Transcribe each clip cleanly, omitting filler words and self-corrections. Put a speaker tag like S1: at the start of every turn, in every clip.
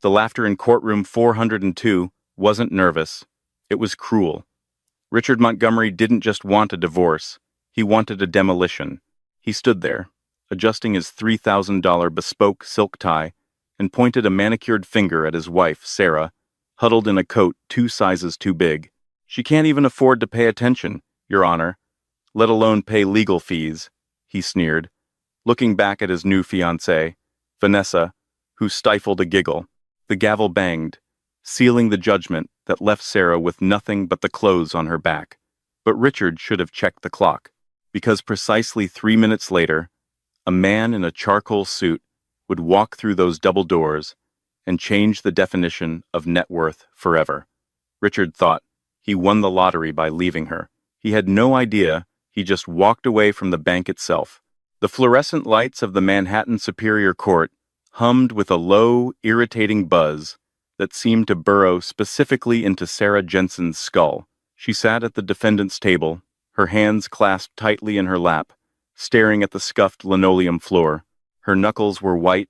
S1: The laughter in courtroom 402 wasn't nervous. It was cruel. Richard Montgomery didn't just want a divorce. He wanted a demolition. He stood there, adjusting his $3,000 bespoke silk tie, and pointed a manicured finger at his wife, Sarah, huddled in a coat 2 sizes too big. She can't even afford to pay attention, Your Honor, let alone pay legal fees, he sneered, looking back at his new fiancée, Vanessa, who stifled a giggle. The gavel banged, sealing the judgment that left Sarah with nothing but the clothes on her back. But Richard should have checked the clock, because precisely 3 minutes later, a man in a charcoal suit would walk through those double doors and change the definition of net worth forever. Richard thought he won the lottery by leaving her. He had no idea he just walked away from the bank itself. The fluorescent lights of the Manhattan Superior Court hummed with a low, irritating buzz that seemed to burrow specifically into Sarah Jensen's skull. She sat at the defendant's table, her hands clasped tightly in her lap, staring at the scuffed linoleum floor. Her knuckles were white,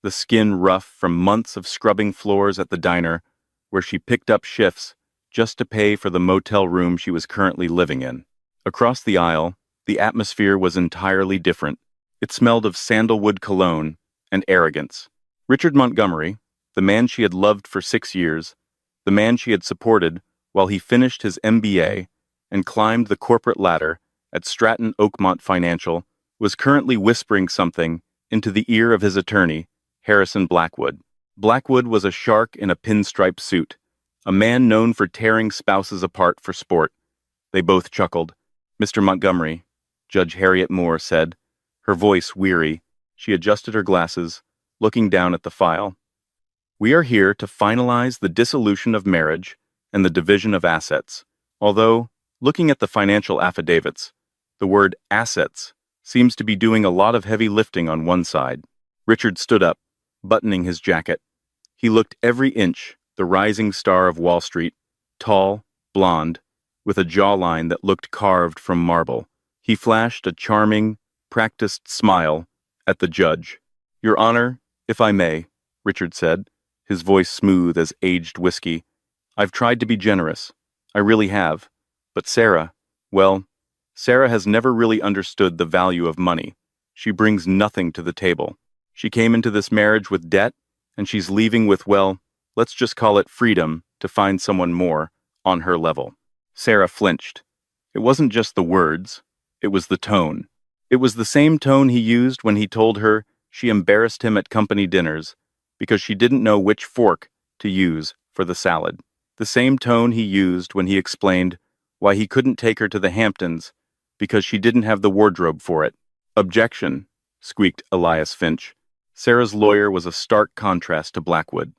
S1: the skin rough from months of scrubbing floors at the diner, where she picked up shifts just to pay for the motel room she was currently living in. Across the aisle, the atmosphere was entirely different. It smelled of sandalwood cologne and arrogance. Richard Montgomery, the man she had loved for 6 years, the man she had supported while he finished his MBA and climbed the corporate ladder at Stratton Oakmont Financial, was currently whispering something into the ear of his attorney, Harrison Blackwood. Blackwood was a shark in a pinstripe suit, a man known for tearing spouses apart for sport. They both chuckled. "Mr. Montgomery," Judge Harriet Moore said, her voice weary. She adjusted her glasses, looking down at the file. "We are here to finalize the dissolution of marriage and the division of assets. Although, looking at the financial affidavits, the word assets seems to be doing a lot of heavy lifting on one side." Richard stood up, buttoning his jacket. He looked every inch the rising star of Wall Street, tall, blonde, with a jawline that looked carved from marble. He flashed a charming, practiced smile at the judge. "Your Honor, if I may," Richard said, his voice smooth as aged whiskey. "I've tried to be generous. I really have. But Sarah, well, Sarah has never really understood the value of money. She brings nothing to the table. She came into this marriage with debt, and she's leaving with, well, let's just call it freedom to find someone more on her level." Sarah flinched. It wasn't just the words, it was the tone. It was the same tone he used when he told her she embarrassed him at company dinners because she didn't know which fork to use for the salad. The same tone he used when he explained why he couldn't take her to the Hamptons because she didn't have the wardrobe for it. "Objection," squeaked Elias Finch. Sarah's lawyer was a stark contrast to Blackwood.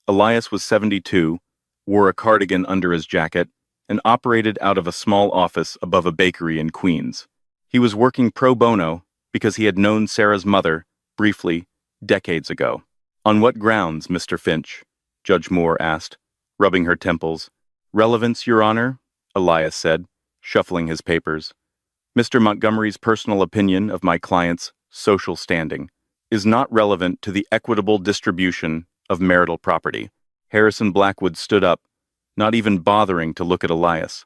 S1: Elias was 72, wore a cardigan under his jacket, and operated out of a small office above a bakery in Queens. He was working pro bono because he had known Sarah's mother, briefly, decades ago. "On what grounds, Mr. Finch?" Judge Moore asked, rubbing her temples. "Relevance, Your Honor," Elias said, shuffling his papers. "Mr. Montgomery's personal opinion of my client's social standing is not relevant to the equitable distribution of marital property." Harrison Blackwood stood up, not even bothering to look at Elias.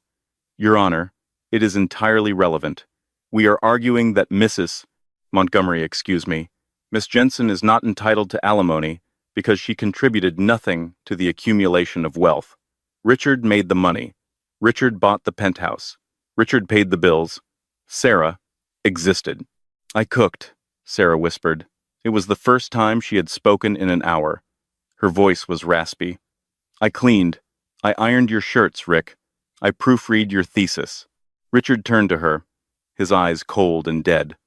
S1: "Your Honor, it is entirely relevant. We are arguing that Mrs. Montgomery, Miss Jensen is not entitled to alimony because she contributed nothing to the accumulation of wealth. Richard made the money. Richard bought the penthouse. Richard paid the bills. Sarah existed." "I cooked," Sarah whispered. It was the first time she had spoken in an hour. Her voice was raspy. "I cleaned. I ironed your shirts, Rick. I proofread your thesis." Richard turned to her, his eyes cold and dead.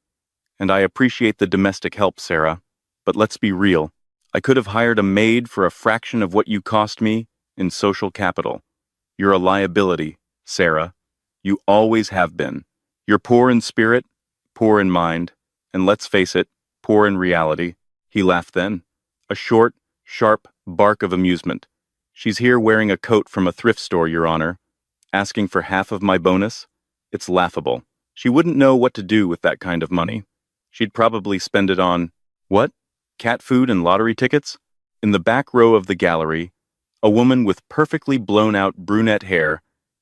S1: "And I appreciate the domestic help, Sarah, but let's be real. I could have hired a maid for a fraction of what you cost me in social capital. You're a liability, Sarah. You always have been. You're poor in spirit, poor in mind, and let's face it, poor in reality." He laughed then, a short, sharp bark of amusement. "She's here wearing a coat from a thrift store, Your Honor, asking for half of my bonus. It's laughable. She wouldn't know what to do with that kind of money. She'd probably spend it on, what? Cat food and lottery tickets? In the back row of the gallery, a woman with perfectly blown-out brunette hair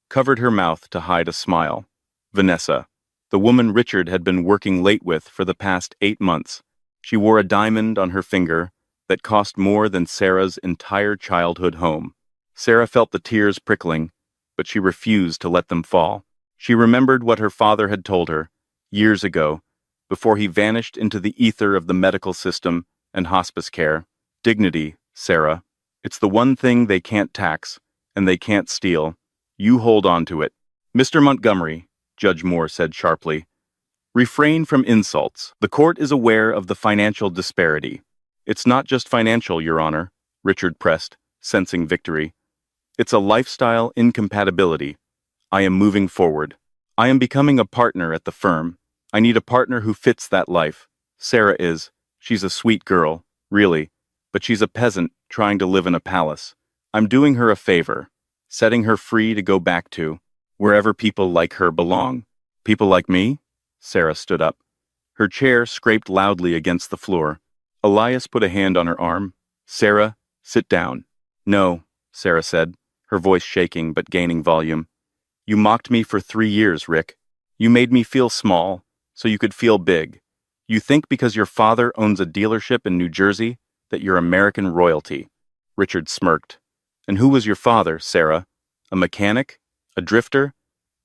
S1: covered her mouth to hide a smile. Vanessa, the woman Richard had been working late with for the past 8 months. She wore a diamond on her finger that cost more than Sarah's entire childhood home. Sarah felt the tears prickling, but she refused to let them fall. She remembered what her father had told her, years ago, before he vanished into the ether of the medical system and hospice care. Dignity, Sarah. It's the one thing they can't tax, and they can't steal. You hold on to it. Mr. Montgomery, Judge Moore said sharply, refrain from insults. The court is aware of the financial disparity. It's not just financial, Your Honor, Richard pressed, sensing victory. It's a lifestyle incompatibility. I am moving forward. I am becoming a partner at the firm. I need a partner who fits that life. Sarah is. She's a sweet girl, really, but she's a peasant trying to live in a palace. I'm doing her a favor, setting her free to go back to wherever people like her belong. People like me? Sarah stood up. Her chair scraped loudly against the floor. Elias put a hand on her arm. Sarah, sit down. No, Sarah said, her voice shaking but gaining volume. You mocked me for 3 years, Rick. You made me feel small, so you could feel big. You think because your father owns a dealership in New Jersey that you're American royalty. Richard smirked. And who was your father, Sarah? A mechanic? A drifter?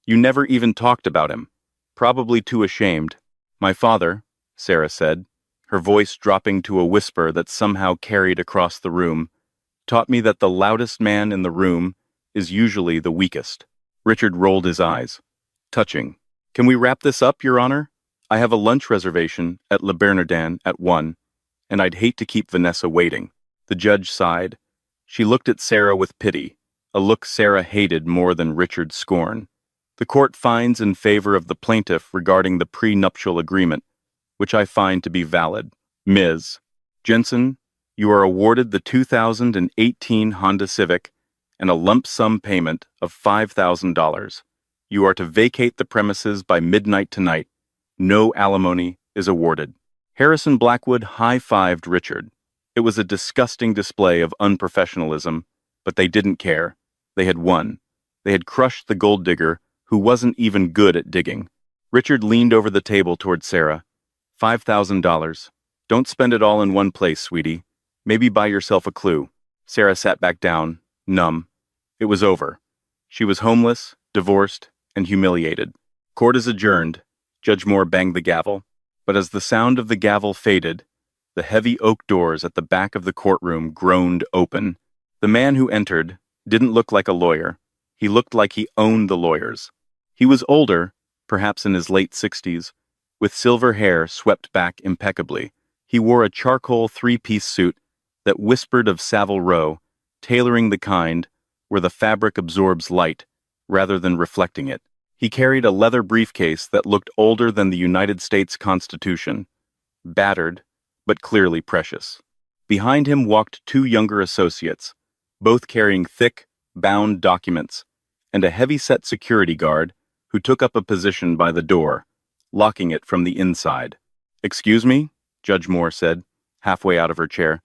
S1: You never even talked about him. Probably too ashamed. My father, Sarah said, her voice dropping to a whisper that somehow carried across the room, taught me that the loudest man in the room is usually the weakest. Richard rolled his eyes. Touching. Can we wrap this up, Your Honor? I have a lunch reservation at Le Bernardin at 1, and I'd hate to keep Vanessa waiting. The judge sighed. She looked at Sarah with pity, a look Sarah hated more than Richard's scorn. The court finds in favor of the plaintiff regarding the prenuptial agreement, which I find to be valid. Ms. Jensen, you are awarded the 2018 Honda Civic and a lump sum payment of $5,000. You are to vacate the premises by midnight tonight. No alimony is awarded. Harrison Blackwood high-fived Richard. It was a disgusting display of unprofessionalism, but they didn't care. They had won. They had crushed the gold digger, who wasn't even good at digging. Richard leaned over the table toward Sarah. $5,000. Don't spend it all in one place, sweetie. Maybe buy yourself a clue. Sarah sat back down, numb. It was over. She was homeless, divorced, and humiliated. Court is adjourned. Judge Moore banged the gavel. But as the sound of the gavel faded, the heavy oak doors at the back of the courtroom groaned open. The man who entered didn't look like a lawyer. He looked like he owned the lawyers. He was older, perhaps in his late 60s, with silver hair swept back impeccably. He wore a charcoal 3-piece suit that whispered of Savile Row, tailoring the kind where the fabric absorbs light rather than reflecting it. He carried a leather briefcase that looked older than the United States Constitution, battered, but clearly precious. Behind him walked 2 younger associates, both carrying thick, bound documents, and a heavy-set security guard who took up a position by the door, locking it from the inside. Excuse me, Judge Moore said, halfway out of her chair.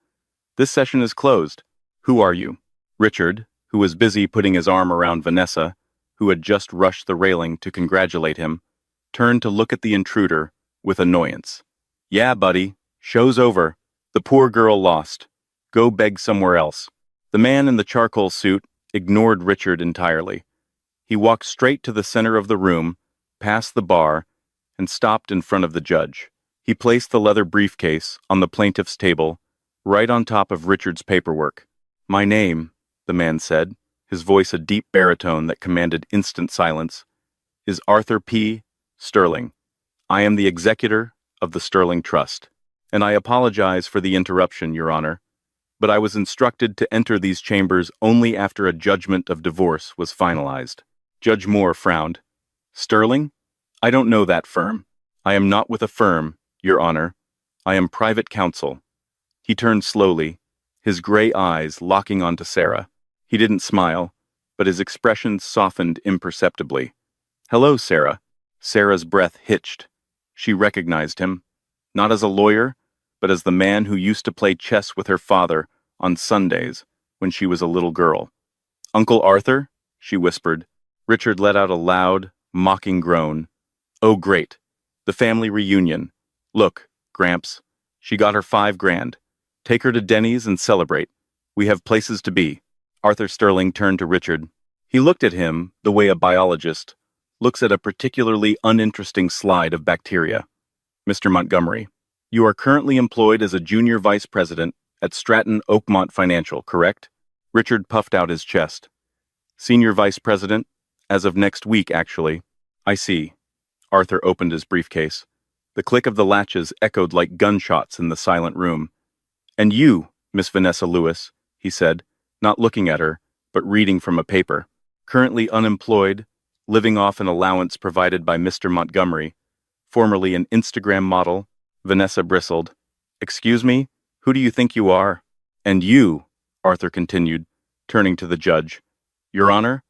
S1: This session is closed. Who are you? Richard, who was busy putting his arm around Vanessa, who had just rushed the railing to congratulate him, turned to look at the intruder with annoyance. Yeah, buddy, show's over. The poor girl lost. Go beg somewhere else. The man in the charcoal suit ignored Richard entirely. He walked straight to the center of the room, past the bar, and stopped in front of the judge. He placed the leather briefcase on the plaintiff's table, right on top of Richard's paperwork. My name, the man said, his voice a deep baritone that commanded instant silence, is Arthur P. Sterling. I am the executor of the Sterling Trust, and I apologize for the interruption, Your Honor, but I was instructed to enter these chambers only after a judgment of divorce was finalized. Judge Moore frowned. Sterling? I don't know that firm. I am not with a firm, Your Honor. I am private counsel. He turned slowly, his gray eyes locking onto Sarah. He didn't smile, but his expression softened imperceptibly. Hello, Sarah. Sarah's breath hitched. She recognized him, not as a lawyer, but as the man who used to play chess with her father on Sundays, when she was a little girl. "Uncle Arthur?" she whispered. Richard let out a loud, mocking groan. "Oh, great. The family reunion. Look, Gramps, she got her 5 grand. Take her to Denny's and celebrate. We have places to be." Arthur Sterling turned to Richard. He looked at him the way a biologist looks at a particularly uninteresting slide of bacteria. "Mr. Montgomery, you are currently employed as a junior vice president at Stratton Oakmont Financial, correct?" Richard puffed out his chest. "Senior vice president? As of next week, actually." "I see." Arthur opened his briefcase. The click of the latches echoed like gunshots in the silent room. "And you, Miss Vanessa Lewis," he said, not looking at her, but reading from a paper. "Currently unemployed, living off an allowance provided by Mr. Montgomery, formerly an Instagram model." Vanessa bristled. "Excuse me, who do you think you are?" "And you," Arthur continued, turning to the judge. "Your Honor,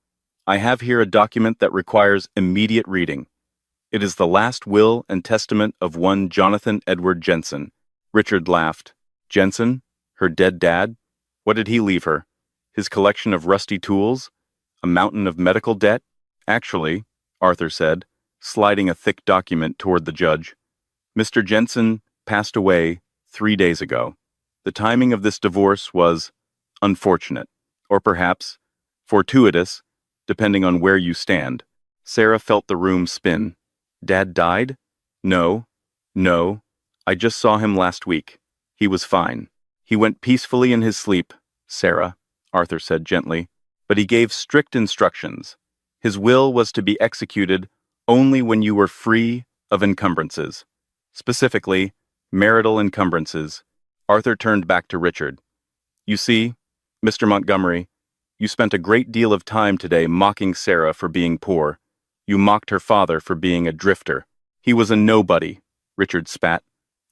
S1: I have here a document that requires immediate reading. It is the last will and testament of one Jonathan Edward Jensen." Richard laughed. "Jensen? Her dead dad? What did he leave her? His collection of rusty tools? A mountain of medical debt?" "Actually," Arthur said, sliding a thick document toward the judge, "Mr. Jensen passed away 3 days ago. The timing of this divorce was unfortunate, or perhaps fortuitous, depending on where you stand." Sarah felt the room spin. "Dad died? No. I just saw him last week. He was fine. He went peacefully in his sleep, Sarah," Arthur said gently, "but he gave strict instructions. His will was to be executed only when you were free of encumbrances. Specifically, marital encumbrances." Arthur turned back to Richard. "You see, Mr. Montgomery, you spent a great deal of time today mocking Sarah for being poor. You mocked her father for being a drifter. He was a nobody," Richard spat.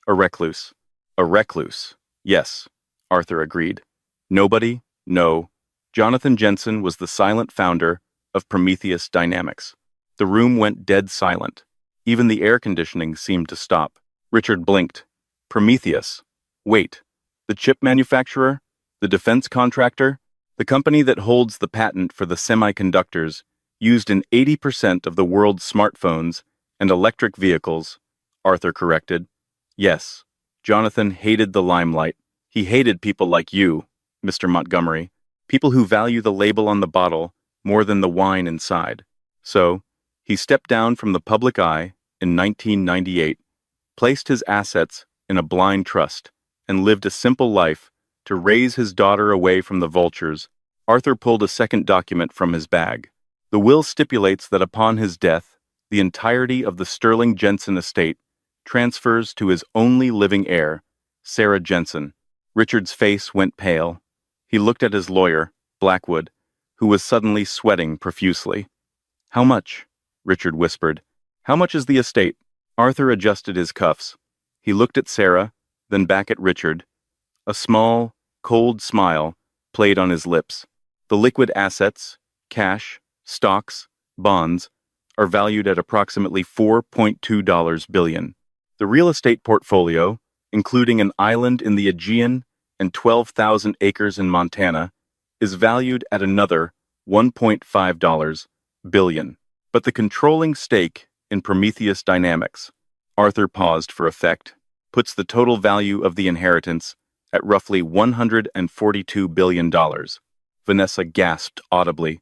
S1: "A recluse." "A recluse, yes," Arthur agreed. "Nobody? No. Jonathan Jensen was the silent founder of Prometheus Dynamics." The room went dead silent. Even the air conditioning seemed to stop. Richard blinked. Prometheus. Wait, the chip manufacturer? The defense contractor? The company that holds the patent for the semiconductors used in 80% of the world's smartphones and electric vehicles, Arthur corrected. "Yes, Jonathan hated the limelight. He hated people like you, Mr. Montgomery, people who value the label on the bottle more than the wine inside. So, he stepped down from the public eye in 1998, placed his assets in a blind trust, and lived a simple life to raise his daughter away from the vultures." Arthur pulled a second document from his bag. "The will stipulates that upon his death, the entirety of the Sterling Jensen estate transfers to his only living heir, Sarah Jensen." Richard's face went pale. He looked at his lawyer, Blackwood, who was suddenly sweating profusely. "How much?" Richard whispered. "How much is the estate?" Arthur adjusted his cuffs. He looked at Sarah, then back at Richard. A small, cold smile played on his lips. "The liquid assets, cash, stocks, bonds, are valued at approximately $4.2 billion. The real estate portfolio, including an island in the Aegean and 12,000 acres in Montana, is valued at another $1.5 billion. But the controlling stake in Prometheus Dynamics," Arthur paused for effect, "puts the total value of the inheritance at roughly $142 billion. Vanessa gasped audibly.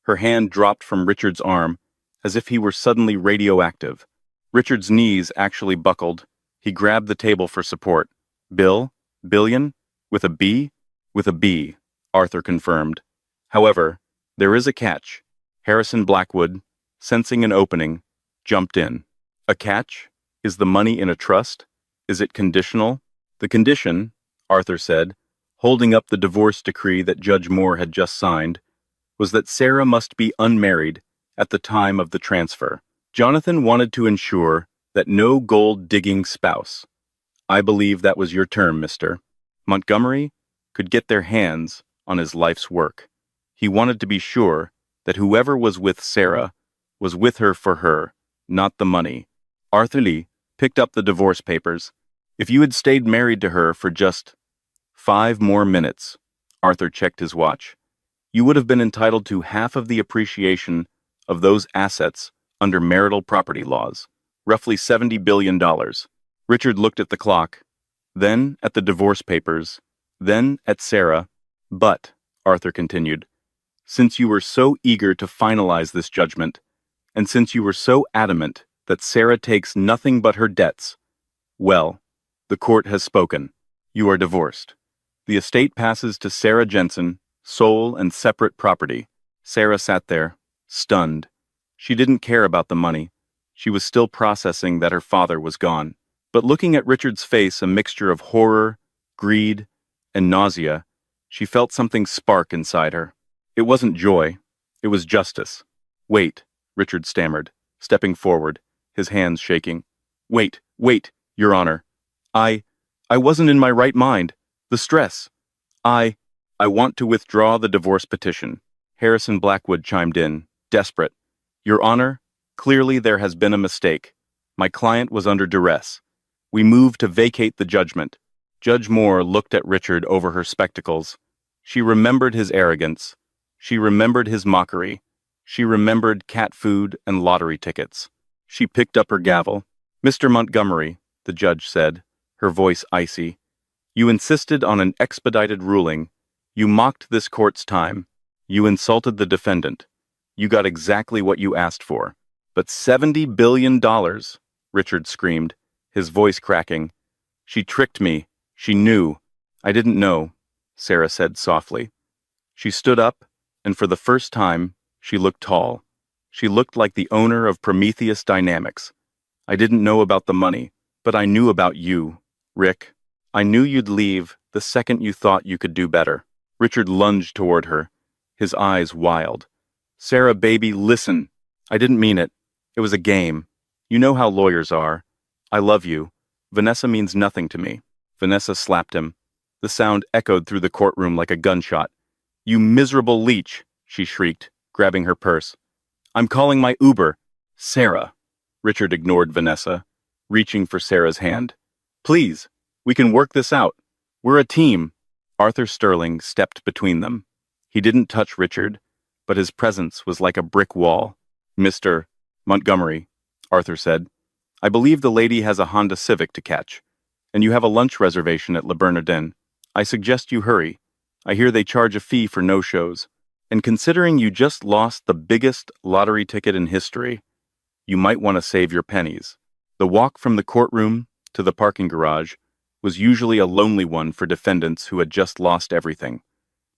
S1: Her hand dropped from Richard's arm as if he were suddenly radioactive. Richard's knees actually buckled. He grabbed the table for support. Billion? With a B? With a B, Arthur confirmed. "However, there is a catch." Harrison Blackwood, sensing an opening, jumped in. "A catch? Is the money in a trust? Is it conditional?" "The condition," Arthur said, holding up the divorce decree that Judge Moore had just signed, "was that Sarah must be unmarried at the time of the transfer. Jonathan wanted to ensure that no gold-digging spouse, I believe that was your term, Mr. Montgomery, could get their hands on his life's work. He wanted to be sure that whoever was with Sarah was with her for her, not the money." Arthur Lee picked up the divorce papers. "If you had stayed married to her for just 5 more minutes, Arthur checked his watch. You would have been entitled to half of the appreciation of those assets under marital property laws, roughly $70 billion. Richard looked at the clock, then at the divorce papers, then at Sarah. But, Arthur continued, since you were so eager to finalize this judgment, and since you were so adamant that Sarah takes nothing but her debts, well, the court has spoken. You are divorced. The estate passes to Sarah Jensen, sole and separate property. Sarah sat there, stunned. She didn't care about the money. She was still processing that her father was gone. But looking at Richard's face, a mixture of horror, greed, and nausea, she felt something spark inside her. It wasn't joy. It was justice. Wait, Richard stammered, stepping forward, his hands shaking. Wait, Your Honor. I wasn't in my right mind. The stress. I want to withdraw the divorce petition. Harrison Blackwood chimed in, desperate. Your Honor, clearly there has been a mistake. My client was under duress. We move to vacate the judgment. Judge Moore looked at Richard over her spectacles. She remembered his arrogance. She remembered his mockery. She remembered cat food and lottery tickets. She picked up her gavel. Mr. Montgomery, the judge said, her voice icy, you insisted on an expedited ruling. You mocked this court's time. You insulted the defendant. You got exactly what you asked for. But $70 billion, Richard screamed, his voice cracking. She tricked me. She knew. I didn't know, Sarah said softly. She stood up, and for the first time, she looked tall. She looked like the owner of Prometheus Dynamics. I didn't know about the money, but I knew about you, Rick. I knew you'd leave the second you thought you could do better. Richard lunged toward her, his eyes wild. Sarah, baby, listen. I didn't mean it. It was a game. You know how lawyers are. I love you. Vanessa means nothing to me. Vanessa slapped him. The sound echoed through the courtroom like a gunshot. You miserable leech, she shrieked, grabbing her purse. I'm calling my Uber. Sarah. Richard ignored Vanessa, reaching for Sarah's hand. Please, we can work this out. We're a team. Arthur Sterling stepped between them. He didn't touch Richard, but his presence was like a brick wall. Mr. Montgomery, Arthur said, I believe the lady has a Honda Civic to catch, and you have a lunch reservation at Le Bernardin. I suggest you hurry. I hear they charge a fee for no-shows. And considering you just lost the biggest lottery ticket in history, you might want to save your pennies. The walk from the courtroom to the parking garage was usually a lonely one for defendants who had just lost everything.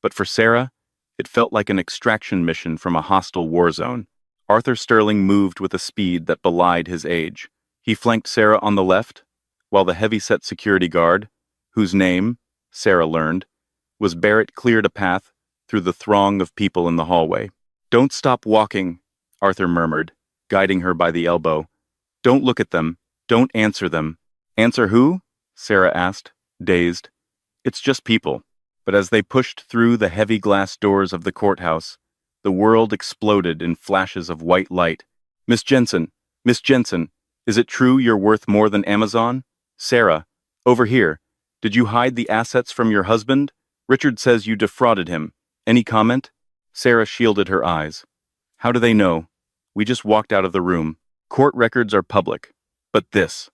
S1: But for Sarah, it felt like an extraction mission from a hostile war zone. Arthur Sterling moved with a speed that belied his age. He flanked Sarah on the left, while the heavy-set security guard, whose name, Sarah learned, was Barrett, cleared a path through the throng of people in the hallway. Don't stop walking, Arthur murmured, guiding her by the elbow. Don't look at them. Don't answer them. Answer who? Sarah asked, dazed. It's just people. But as they pushed through the heavy glass doors of the courthouse, the world exploded in flashes of white light. Miss Jensen, is it true you're worth more than Amazon? Sarah, over here. Did you hide the assets from your husband? Richard says you defrauded him. Any comment? Sarah shielded her eyes. How do they know? We just walked out of the room. Court records are public. But this.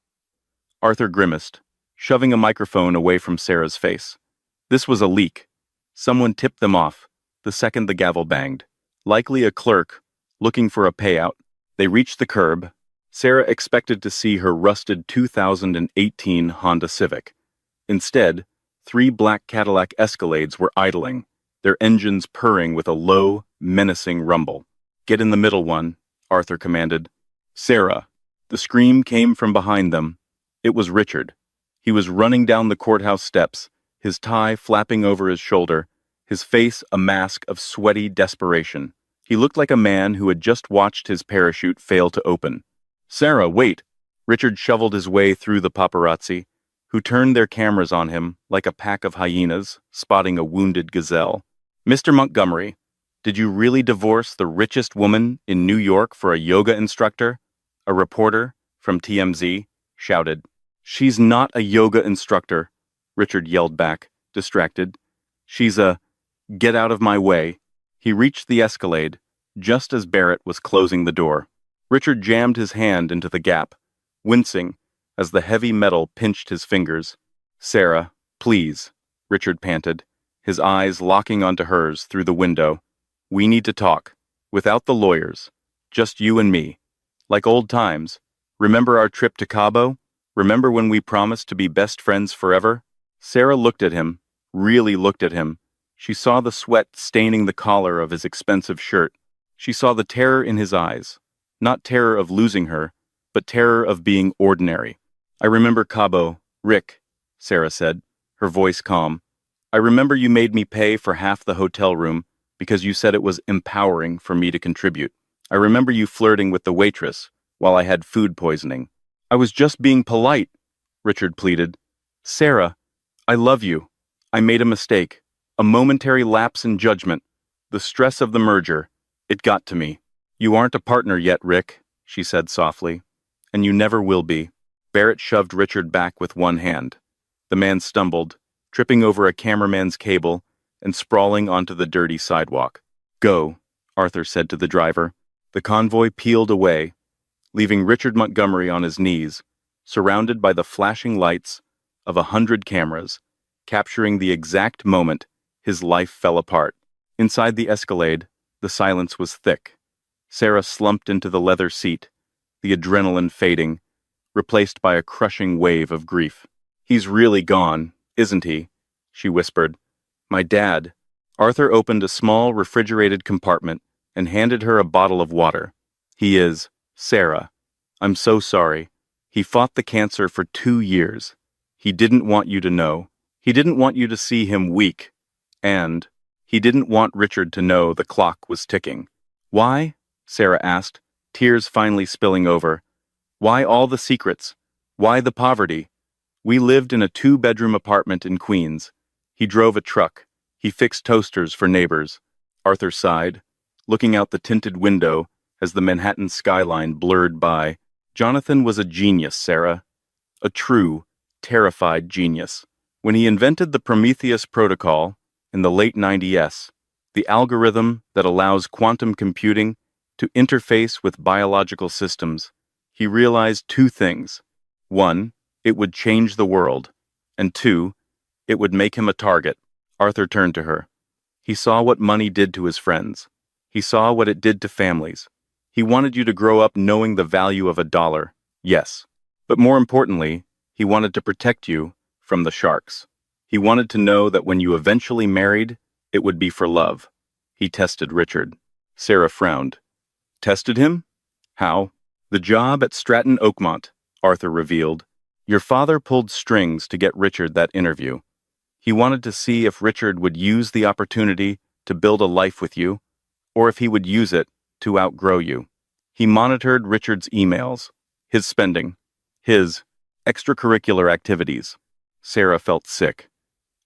S1: Arthur grimaced, shoving a microphone away from Sarah's face. This was a leak. Someone tipped them off, the second the gavel banged. Likely a clerk, looking for a payout. They reached the curb. Sarah expected to see her rusted 2018 Honda Civic. Instead, 3 black Cadillac Escalades were idling, their engines purring with a low, menacing rumble. Get in the middle one, Arthur commanded. Sarah. The scream came from behind them. It was Richard. He was running down the courthouse steps, his tie flapping over his shoulder, his face a mask of sweaty desperation. He looked like a man who had just watched his parachute fail to open. Sarah, wait! Richard shoveled his way through the paparazzi, who turned their cameras on him like a pack of hyenas spotting a wounded gazelle. Mr. Montgomery, did you really divorce the richest woman in New York for a yoga instructor? A reporter from TMZ shouted. She's not a yoga instructor, Richard yelled back, distracted. She's a Get out of my way. He reached the escalade, just as Barrett was closing the door. Richard jammed his hand into the gap, wincing as the heavy metal pinched his fingers. Sarah, please, Richard panted, his eyes locking onto hers through the window. We need to talk. Without the lawyers. Just you and me. Like old times. Remember our trip to Cabo? Remember when we promised to be best friends forever? Sarah looked at him, really looked at him. She saw the sweat staining the collar of his expensive shirt. She saw the terror in his eyes. Not terror of losing her, but terror of being ordinary. I remember Cabo, Rick, Sarah said, her voice calm. I remember you made me pay for half the hotel room because you said it was empowering for me to contribute. I remember you flirting with the waitress while I had food poisoning. I was just being polite, Richard pleaded. Sarah, I love you. I made a mistake. A momentary lapse in judgment. The stress of the merger. It got to me. You aren't a partner yet, Rick, she said softly. And you never will be. Barrett shoved Richard back with one hand. The man stumbled, tripping over a cameraman's cable and sprawling onto the dirty sidewalk. Go, Arthur said to the driver. The convoy peeled away, leaving Richard Montgomery on his knees, surrounded by the flashing lights of 100 cameras, capturing the exact moment his life fell apart. Inside the Escalade, the silence was thick. Sarah slumped into the leather seat, the adrenaline fading, replaced by a crushing wave of grief. He's really gone, isn't he? She whispered. My dad. Arthur opened a small refrigerated compartment and handed her a bottle of water. He is, Sarah. I'm so sorry. He fought the cancer for 2 years. He didn't want you to know. He didn't want you to see him weak. And he didn't want Richard to know the clock was ticking. Why? Sarah asked, tears finally spilling over. Why all the secrets? Why the poverty? We lived in a 2-bedroom apartment in Queens. He drove a truck. He fixed toasters for neighbors. Arthur sighed, looking out the tinted window as the Manhattan skyline blurred by. Jonathan was a genius, Sarah. A true, terrified genius. When he invented the Prometheus protocol in the late 90s, the algorithm that allows quantum computing to interface with biological systems, he realized 2 things. 1, it would change the world. And 2, it would make him a target. Arthur turned to her. He saw what money did to his friends. He saw what it did to families. He wanted you to grow up knowing the value of $1, yes. But more importantly, he wanted to protect you from the sharks. He wanted to know that when you eventually married, it would be for love. He tested Richard. Sarah frowned. Tested him? How? The job at Stratton Oakmont, Arthur revealed. Your father pulled strings to get Richard that interview. He wanted to see if Richard would use the opportunity to build a life with you, or if he would use it to outgrow you. He monitored Richard's emails, his spending, his extracurricular activities. Sarah felt sick.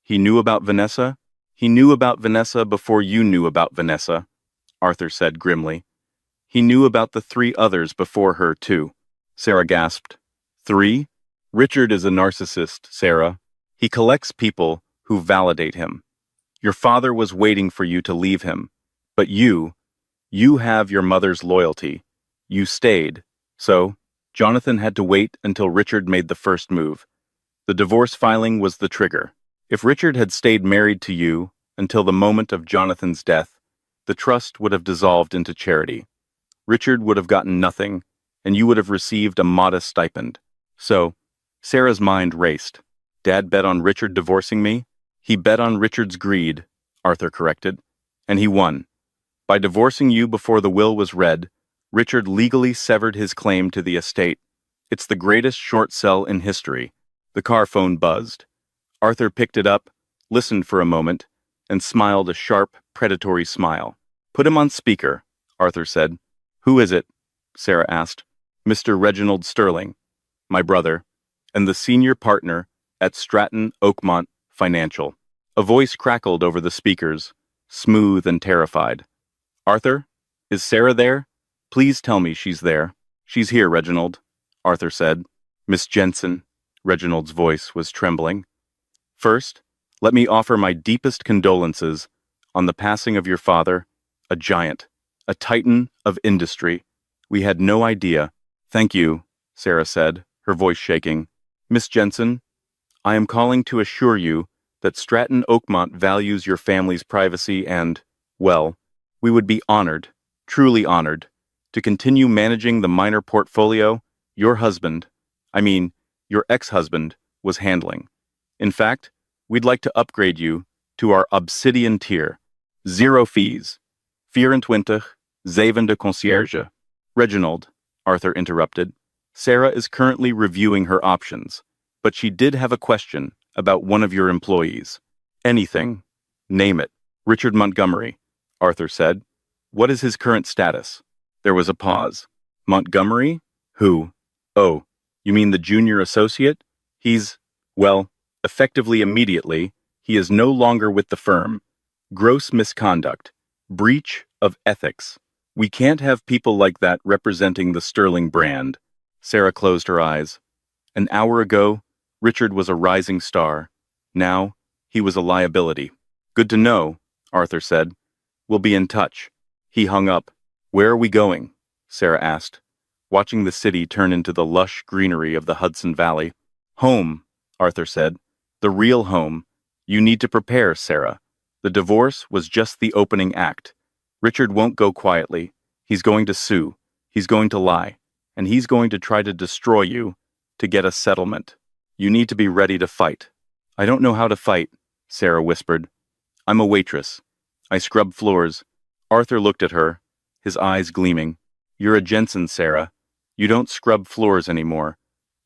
S1: He knew about Vanessa? He knew about Vanessa before you knew about Vanessa, Arthur said grimly. He knew about the 3 others before her, too. Sarah gasped. 3? Richard is a narcissist, Sarah. He collects people who validate him. Your father was waiting for you to leave him. But you have your mother's loyalty. You stayed. So, Jonathan had to wait until Richard made the first move. The divorce filing was the trigger. If Richard had stayed married to you until the moment of Jonathan's death, the trust would have dissolved into charity. Richard would have gotten nothing, and you would have received a modest stipend. So, Sarah's mind raced. Dad bet on Richard divorcing me? He bet on Richard's greed, Arthur corrected, and he won. By divorcing you before the will was read, Richard legally severed his claim to the estate. It's the greatest short sell in history. The car phone buzzed. Arthur picked it up, listened for a moment, and smiled a sharp, predatory smile. Put him on speaker, Arthur said. Who is it? Sarah asked. Mr. Reginald Sterling, my brother, and the senior partner at Stratton Oakmont Financial. A voice crackled over the speakers, smooth and terrified. Arthur, is Sarah there? Please tell me she's there. She's here, Reginald, Arthur said. Miss Jensen, Reginald's voice was trembling. First, let me offer my deepest condolences on the passing of your father, a giant, a titan of industry. We had no idea. Thank you, Sarah said, her voice shaking. Miss Jensen, I am calling to assure you that Stratton Oakmont values your family's privacy and, well, we would be honored, truly honored, to continue managing the minor portfolio your husband, your ex-husband, was handling. In fact, we'd like to upgrade you to our Obsidian tier. 0 fees. 24, 7 de concierge. Reginald, Arthur interrupted. Sarah is currently reviewing her options, but she did have a question about one of your employees. Anything. Name it. Richard Montgomery, Arthur said. What is his current status? There was a pause. Montgomery? Who? Oh, you mean the junior associate? Well, effectively immediately, he is no longer with the firm. Gross misconduct. Breach of ethics. We can't have people like that representing the Sterling brand. Sarah closed her eyes. An hour ago, Richard was a rising star. Now, he was a liability. Good to know, Arthur said. We'll be in touch. He hung up. Where are we going? Sarah asked, watching the city turn into the lush greenery of the Hudson Valley. Home, Arthur said. The real home. You need to prepare, Sarah. The divorce was just the opening act. Richard won't go quietly. He's going to sue. He's going to lie. And he's going to try to destroy you to get a settlement. You need to be ready to fight. I don't know how to fight, Sarah whispered. I'm a waitress. I scrub floors. Arthur looked at her, his eyes gleaming. You're a Jensen, Sarah. You don't scrub floors anymore.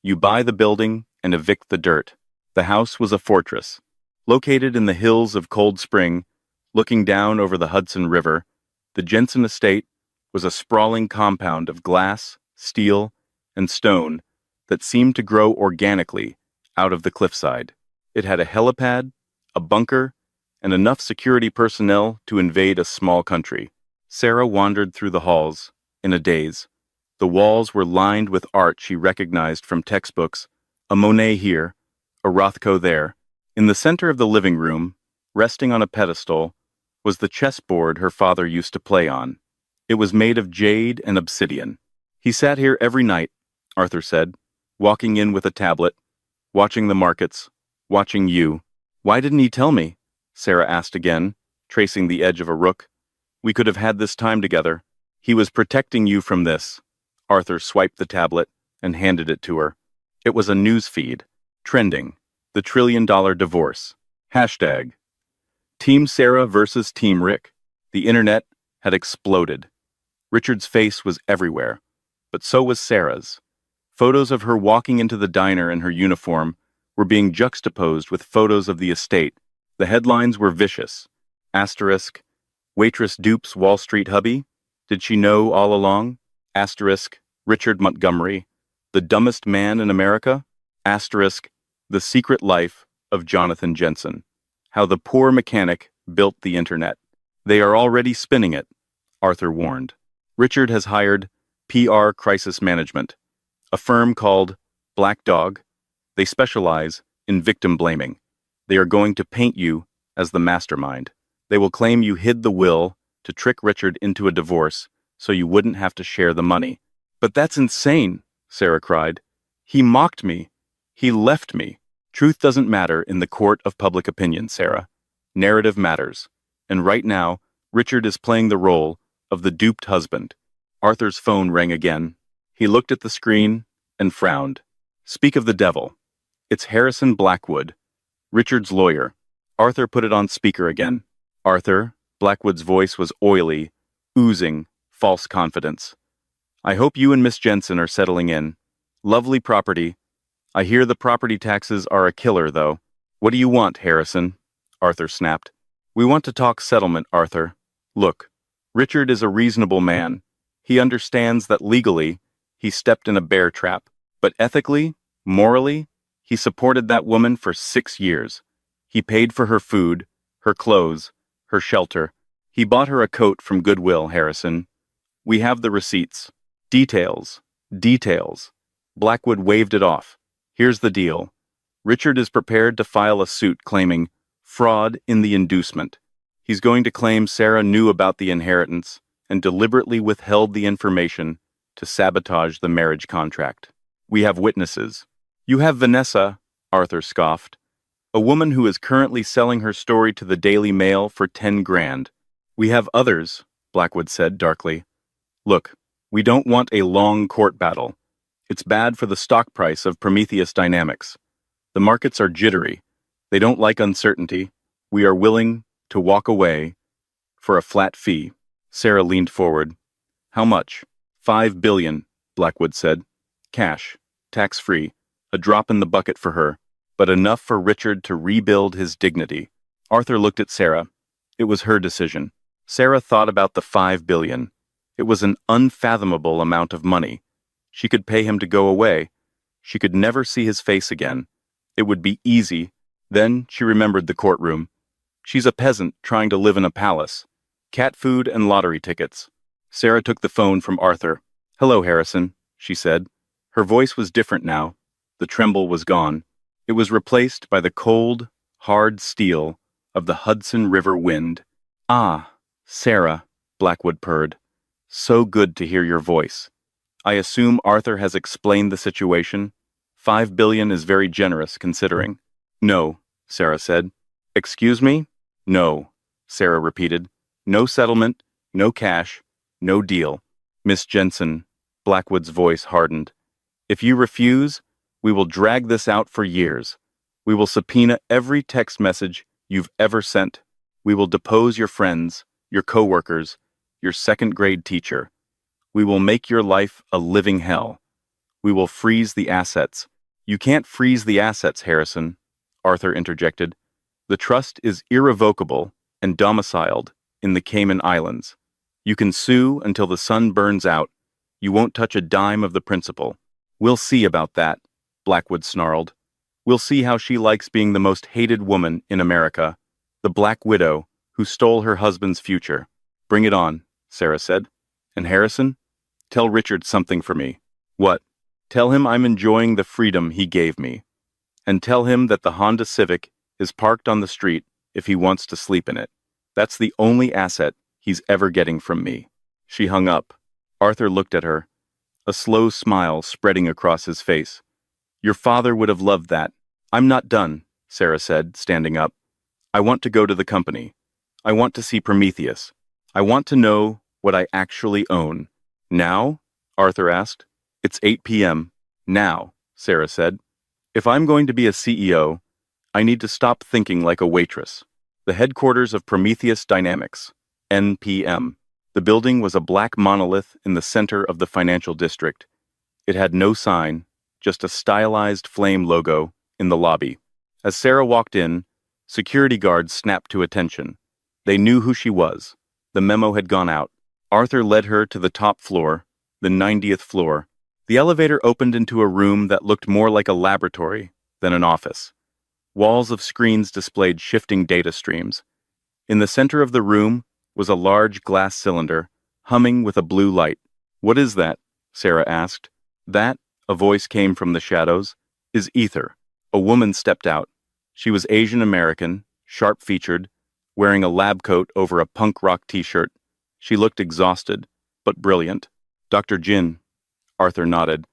S1: You buy the building and evict the dirt. The house was a fortress. Located in the hills of Cold Spring, looking down over the Hudson River, the Jensen estate was a sprawling compound of glass, steel, and stone that seemed to grow organically out of the cliffside. It had a helipad, a bunker, and enough security personnel to invade a small country. Sarah wandered through the halls, in a daze. The walls were lined with art she recognized from textbooks, a Monet here, a Rothko there. In the center of the living room, resting on a pedestal, was the chessboard her father used to play on. It was made of jade and obsidian. He sat here every night, Arthur said, walking in with a tablet, watching the markets, watching you. Why didn't he tell me? Sarah asked again, tracing the edge of a rook. We could have had this time together. He was protecting you from this. Arthur swiped the tablet and handed it to her. It was a news feed. Trending. The $1 trillion divorce. Hashtag. Team Sarah versus Team Rick. The internet had exploded. Richard's face was everywhere, but so was Sarah's. Photos of her walking into the diner in her uniform were being juxtaposed with photos of the estate. The headlines were vicious. Asterisk. Waitress dupes Wall Street hubby? Did she know all along? Asterisk. Richard Montgomery. The dumbest man in America? Asterisk. The secret life of Jonathan Jensen. How the poor mechanic built the internet. They are already spinning it, Arthur warned. Richard has hired PR Crisis Management, a firm called Black Dog. They specialize in victim blaming. They are going to paint you as the mastermind. They will claim you hid the will to trick Richard into a divorce so you wouldn't have to share the money. But that's insane, Sarah cried. He mocked me. He left me. Truth doesn't matter in the court of public opinion, Sarah. Narrative matters. And right now, Richard is playing the role of the duped husband. Arthur's phone rang again. He looked at the screen and frowned. Speak of the devil. It's Harrison Blackwood, Richard's lawyer. Arthur put it on speaker again. Arthur, Blackwood's voice was oily, oozing false confidence. I hope you and Miss Jensen are settling in. Lovely property. I hear the property taxes are a killer, though. What do you want, Harrison? Arthur snapped. We want to talk settlement, Arthur. Look, Richard is a reasonable man. He understands that legally, he stepped in a bear trap. But ethically, morally, he supported that woman for 6 years. He paid for her food, her clothes, her shelter. He bought her a coat from Goodwill, Harrison. We have the receipts. Details. Details. Blackwood waved it off. Here's the deal. Richard is prepared to file a suit claiming fraud in the inducement. He's going to claim Sarah knew about the inheritance and deliberately withheld the information to sabotage the marriage contract. We have witnesses. You have Vanessa, Arthur scoffed, a woman who is currently selling her story to the Daily Mail for 10 grand. We have others, Blackwood said darkly. Look, we don't want a long court battle. It's bad for the stock price of Prometheus Dynamics. The markets are jittery. They don't like uncertainty. We are willing to walk away for a flat fee. Sarah leaned forward. How much? 5 billion, Blackwood said. Cash, tax-free, a drop in the bucket for her, but enough for Richard to rebuild his dignity. Arthur looked at Sarah. It was her decision. Sarah thought about the 5 billion. It was an unfathomable amount of money. She could pay him to go away. She could never see his face again. It would be easy. Then she remembered the courtroom. She's a peasant trying to live in a palace. Cat food and lottery tickets. Sarah took the phone from Arthur. Hello, Harrison, she said. Her voice was different now. The tremble was gone. It was replaced by the cold, hard steel of the Hudson River wind. Ah, Sarah, Blackwood purred. So good to hear your voice. I assume Arthur has explained the situation. 5 billion is very generous, considering. No, Sarah said. Excuse me? No, Sarah repeated. No settlement, no cash, no deal. Miss Jensen, Blackwood's voice hardened. If you refuse, we will drag this out for years. We will subpoena every text message you've ever sent. We will depose your friends, your coworkers, your second-grade teacher. We will make your life a living hell. We will freeze the assets. You can't freeze the assets, Harrison, Arthur interjected. The trust is irrevocable and domiciled in the Cayman Islands. You can sue until the sun burns out. You won't touch a dime of the principal. We'll see about that, Blackwood snarled. We'll see how she likes being the most hated woman in America, the Black Widow who stole her husband's future. Bring it on, Sarah said. And Harrison, tell Richard something for me. What? Tell him I'm enjoying the freedom he gave me. And tell him that the Honda Civic is parked on the street if he wants to sleep in it. That's the only asset he's ever getting from me. She hung up. Arthur looked at her, a slow smile spreading across his face. Your father would have loved that. I'm not done, Sarah said, standing up. I want to go to the company. I want to see Prometheus. I want to know what I actually own. Now? Arthur asked. It's 8 p.m. Now, Sarah said. If I'm going to be a CEO, I need to stop thinking like a waitress. The headquarters of Prometheus Dynamics, NPM. The building was a black monolith in the center of the financial district. It had no sign, just a stylized flame logo in the lobby. As Sarah walked in, security guards snapped to attention. They knew who she was. The memo had gone out. Arthur led her to the top floor, the 90th floor. The elevator opened into a room that looked more like a laboratory than an office. Walls of screens displayed shifting data streams. In the center of the room was a large glass cylinder, humming with a blue light. What is that? Sarah asked. That, a voice came from the shadows, is ether. A woman stepped out. She was Asian American, sharp-featured, wearing a lab coat over a punk rock t-shirt. She looked exhausted, but brilliant. Dr. Jin. Arthur nodded.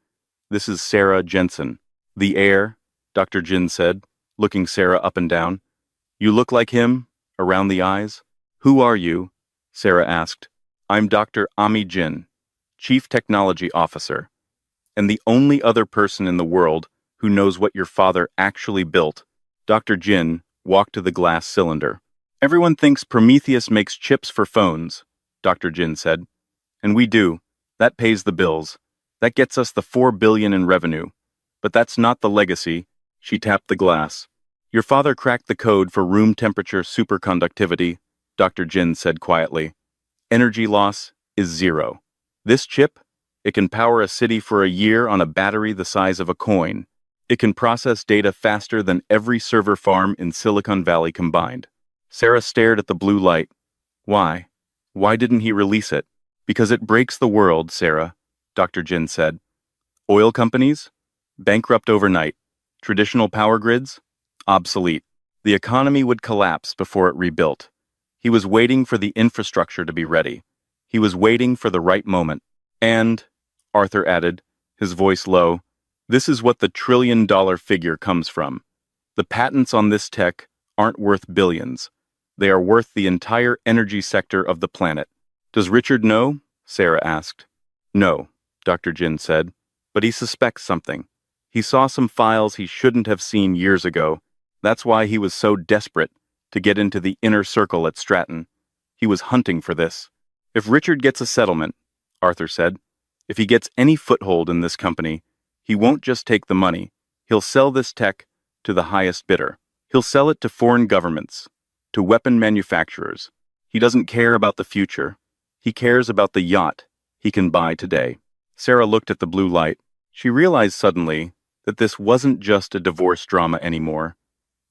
S1: This is Sarah Jensen. The heir, Dr. Jin said, looking Sarah up and down. You look like him, around the eyes. Who are you? Sarah asked. I'm Dr. Ami Jin, Chief Technology Officer, and the only other person in the world who knows what your father actually built. Dr. Jin walked to the glass cylinder. Everyone thinks Prometheus makes chips for phones, Dr. Jin said. And we do. That pays the bills. That gets us the 4 billion in revenue. But that's not the legacy. She tapped the glass. Your father cracked the code for room temperature superconductivity, Dr. Jin said quietly. Energy loss is 0. This chip, it can power a city for a year on a battery the size of a coin. It can process data faster than every server farm in Silicon Valley combined. Sarah stared at the blue light. Why? Why didn't he release it? Because it breaks the world, Sarah, Dr. Jin said. Oil companies? Bankrupt overnight. Traditional power grids? Obsolete. The economy would collapse before it rebuilt. He was waiting for the infrastructure to be ready. He was waiting for the right moment. And, Arthur added, his voice low, this is what the trillion-dollar figure comes from. The patents on this tech aren't worth billions. They are worth the entire energy sector of the planet. Does Richard know? Sarah asked. No, Dr. Jin said, but he suspects something. He saw some files he shouldn't have seen years ago. That's why he was so desperate to get into the inner circle at Stratton. He was hunting for this. If Richard gets a settlement, Arthur said, if he gets any foothold in this company, he won't just take the money. He'll sell this tech to the highest bidder. He'll sell it to foreign governments, to weapon manufacturers. He doesn't care about the future. He cares about the yacht he can buy today. Sarah looked at the blue light. She realized suddenly that this wasn't just a divorce drama anymore.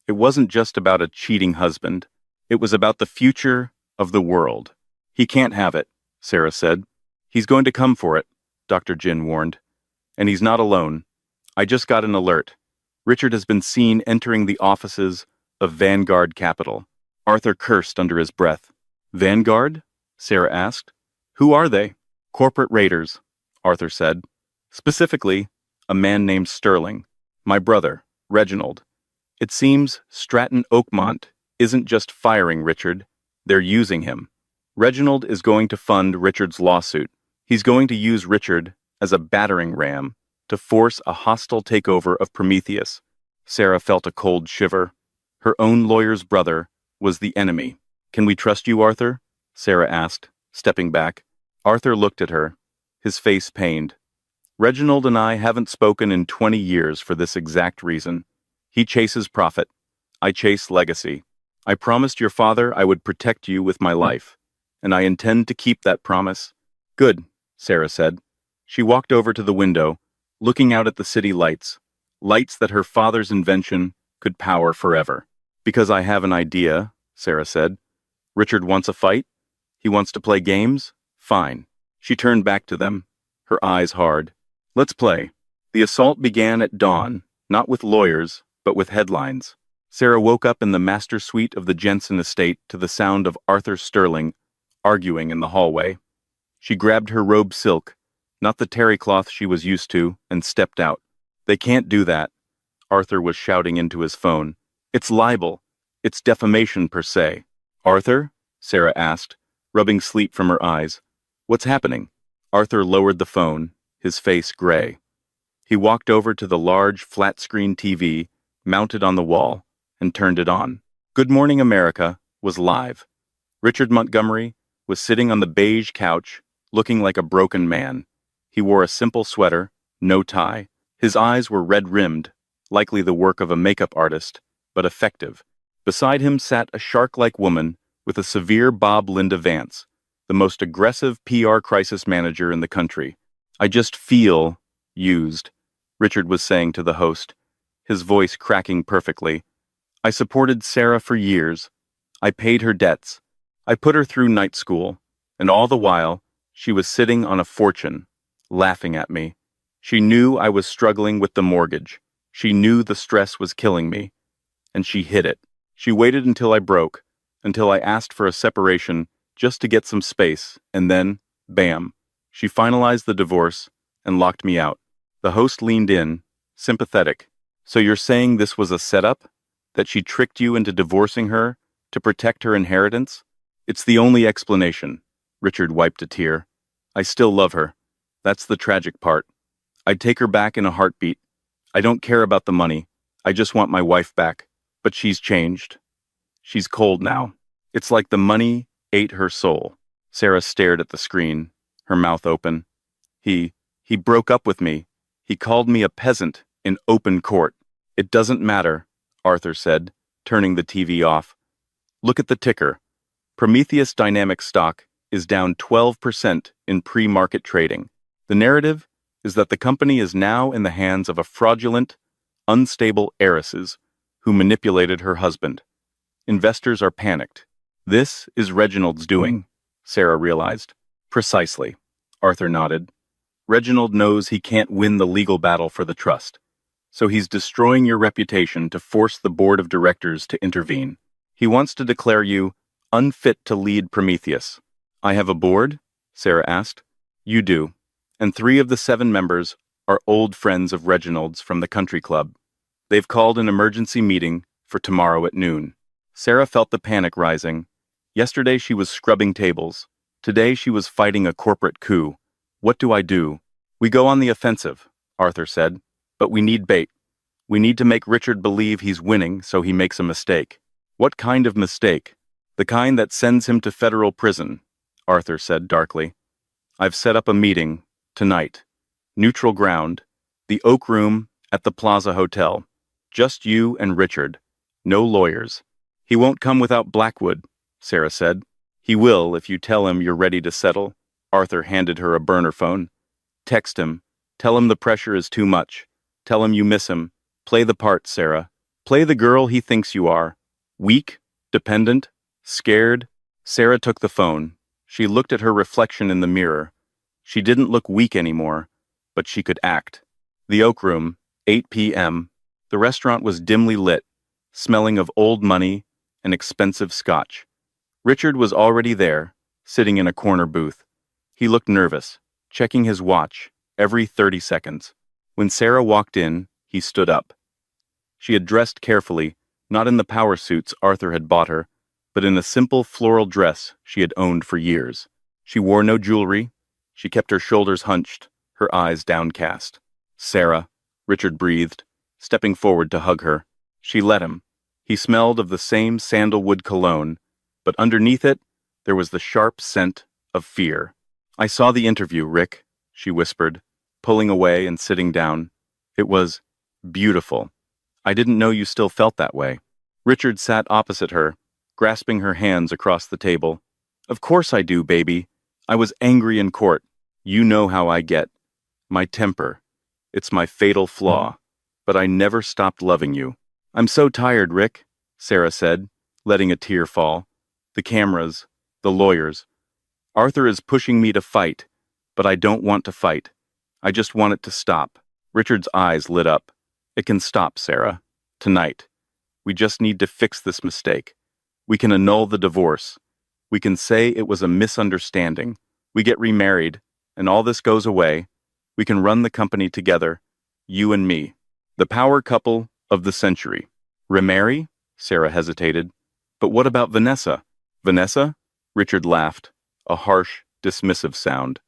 S1: It wasn't just about a cheating husband. It was about the future of the world. He can't have it, Sarah said. He's going to come for it, Dr. Jin warned. And he's not alone. I just got an alert. Richard has been seen entering the offices of Vanguard Capital. Arthur cursed under his breath. Vanguard? Sarah asked. Who are they? Corporate raiders, Arthur said. Specifically, a man named Sterling. My brother, Reginald. It seems Stratton Oakmont isn't just firing Richard, they're using him. Reginald is going to fund Richard's lawsuit. He's going to use Richard as a battering ram to force a hostile takeover of Prometheus. Sarah felt a cold shiver. Her own lawyer's brother was the enemy. Can we trust you, Arthur? Sarah asked, stepping back. Arthur looked at her, his face pained. Reginald and I haven't spoken in 20 years for this exact reason. He chases profit. I chase legacy. I promised your father I would protect you with my life, and I intend to keep that promise. Good, Sarah said. She walked over to the window, looking out at the city lights, lights that her father's invention could power forever. Because I have an idea, Sarah said. Richard wants a fight? He wants to play games? Fine. She turned back to them, her eyes hard. Let's play. The assault began at dawn, not with lawyers, but with headlines. Sarah woke up in the master suite of the Jensen estate to the sound of Arthur Sterling arguing in the hallway. She grabbed her robe silk, not the terry cloth she was used to, and stepped out. They can't do that, Arthur was shouting into his phone. It's libel. It's defamation per se. Arthur? Sarah asked, rubbing sleep from her eyes. What's happening? Arthur lowered the phone, his face gray. He walked over to the large, flat-screen TV mounted on the wall and turned it on. Good Morning America was live. Richard Montgomery was sitting on the beige couch, looking like a broken man. He wore a simple sweater, no tie. His eyes were red-rimmed, likely the work of a makeup artist, but effective. Beside him sat a shark-like woman with a severe bob Linda Vance, the most aggressive PR crisis manager in the country. I just feel used, Richard was saying to the host, his voice cracking perfectly. I supported Sarah for years. I paid her debts. I put her through night school, and all the while, she was sitting on a fortune, laughing at me. She knew I was struggling with the mortgage. She knew the stress was killing me, and she hid it. She waited until I broke, until I asked for a separation just to get some space, and then, bam, she finalized the divorce and locked me out. The host leaned in, sympathetic. So you're saying this was a setup? That she tricked you into divorcing her to protect her inheritance? It's the only explanation. Richard wiped a tear. I still love her. That's the tragic part. I'd take her back in a heartbeat. I don't care about the money. I just want my wife back. But she's changed. She's cold now. It's like the money ate her soul. Sarah stared at the screen, her mouth open. He broke up with me. He called me a peasant in open court. It doesn't matter, Arthur said, turning the TV off. Look at the ticker. Prometheus Dynamics stock is down 12% in pre-market trading. The narrative is that the company is now in the hands of a fraudulent, unstable heiress who manipulated her husband. Investors are panicked. This is Reginald's doing, Sarah realized. Precisely, Arthur nodded. Reginald knows he can't win the legal battle for the trust, so he's destroying your reputation to force the board of directors to intervene. He wants to declare you unfit to lead Prometheus. I have a board? Sarah asked. You do. And 3 of the 7 members are old friends of Reginald's from the country club. They've called an emergency meeting for tomorrow at noon. Sarah felt the panic rising. Yesterday she was scrubbing tables. Today she was fighting a corporate coup. What do I do? We go on the offensive, Arthur said. But we need bait. We need to make Richard believe he's winning so he makes a mistake. What kind of mistake? The kind that sends him to federal prison, Arthur said darkly. I've set up a meeting, tonight. Neutral ground. The Oak Room at the Plaza Hotel. Just you and Richard. No lawyers. He won't come without Blackwood, Sarah said. He will if you tell him you're ready to settle. Arthur handed her a burner phone. Text him. Tell him the pressure is too much. Tell him you miss him. Play the part, Sarah. Play the girl he thinks you are. Weak, dependent, scared. Sarah took the phone. She looked at her reflection in the mirror. She didn't look weak anymore, but she could act. The Oak Room, 8 p.m. The restaurant was dimly lit, smelling of old money and expensive scotch. Richard was already there, sitting in a corner booth. He looked nervous, checking his watch every 30 seconds. When Sarah walked in, he stood up. She had dressed carefully, not in the power suits Arthur had bought her, but in a simple floral dress she had owned for years. She wore no jewelry. She kept her shoulders hunched, her eyes downcast. Sarah, Richard breathed, stepping forward to hug her. She let him. He smelled of the same sandalwood cologne, but underneath it, there was the sharp scent of fear. I saw the interview, Rick, she whispered, pulling away and sitting down. It was beautiful. I didn't know you still felt that way. Richard sat opposite her, grasping her hands across the table. Of course I do, baby. I was angry in court. You know how I get. My temper. It's my fatal flaw. But I never stopped loving you. I'm so tired, Rick, Sarah said, letting a tear fall. The cameras, the lawyers. Arthur is pushing me to fight, but I don't want to fight. I just want it to stop. Richard's eyes lit up. It can stop, Sarah. Tonight. We just need to fix this mistake. We can annul the divorce. We can say it was a misunderstanding. We get remarried, and all this goes away. We can run the company together, you and me. The power couple of the century. Remarry? Sarah hesitated. But what about Vanessa? Vanessa? Richard laughed, a harsh, dismissive sound.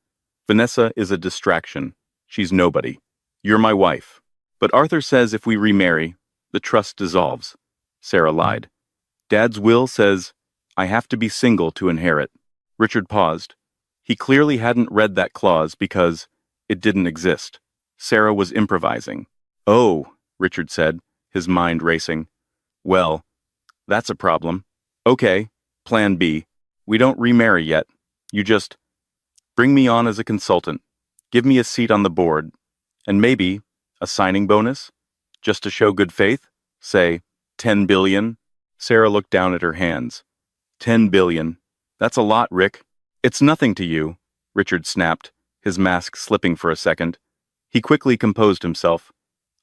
S1: Vanessa is a distraction. She's nobody. You're my wife. But Arthur says if we remarry, the trust dissolves. Sarah lied. Dad's will says, I have to be single to inherit. Richard paused. He clearly hadn't read that clause because it didn't exist. Sarah was improvising. Oh, Richard said, his mind racing. Well, that's a problem. Okay, plan B. We don't remarry yet. You just bring me on as a consultant. Give me a seat on the board. And maybe a signing bonus? Just to show good faith? Say, 10 billion? Sarah looked down at her hands. 10 billion. That's a lot, Rick. It's nothing to you, Richard snapped, his mask slipping for a second. He quickly composed himself.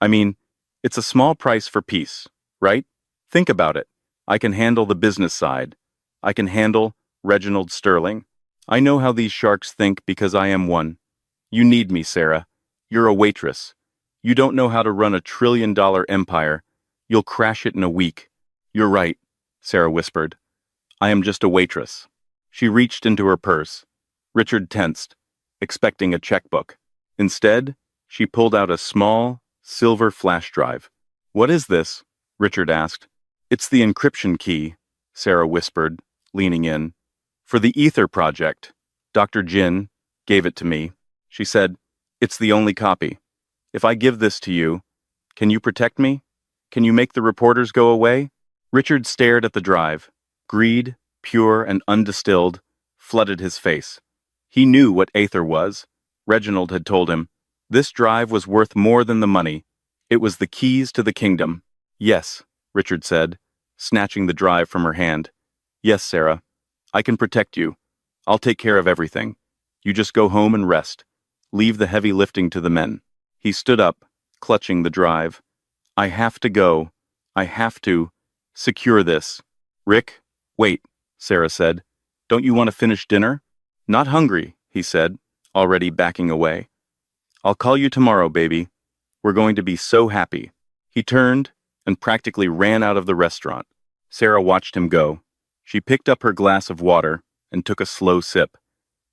S1: I mean, it's a small price for peace, right? Think about it. I can handle the business side. I can handle Reginald Sterling. I know how these sharks think because I am one. You need me, Sarah. You're a waitress. You don't know how to run a $1 trillion empire. You'll crash it in a week. You're right, Sarah whispered. I am just a waitress. She reached into her purse. Richard tensed, expecting a checkbook. Instead, she pulled out a small, silver flash drive. What is this? Richard asked. It's the encryption key, Sarah whispered, leaning in. For the Ether project. Dr. Jin gave it to me. She said, it's the only copy. If I give this to you, can you protect me? Can you make the reporters go away? Richard stared at the drive. Greed, pure and undistilled, flooded his face. He knew what Aether was. Reginald had told him. This drive was worth more than the money. It was the keys to the kingdom. Yes, Richard said, snatching the drive from her hand. Yes, Sarah. I can protect you. I'll take care of everything. You just go home and rest. Leave the heavy lifting to the men. He stood up, clutching the drive. I have to go. I have to secure this. Rick, wait, Sarah said. Don't you want to finish dinner? Not hungry, he said, already backing away. I'll call you tomorrow, baby. We're going to be so happy. He turned and practically ran out of the restaurant. Sarah watched him go. She picked up her glass of water and took a slow sip.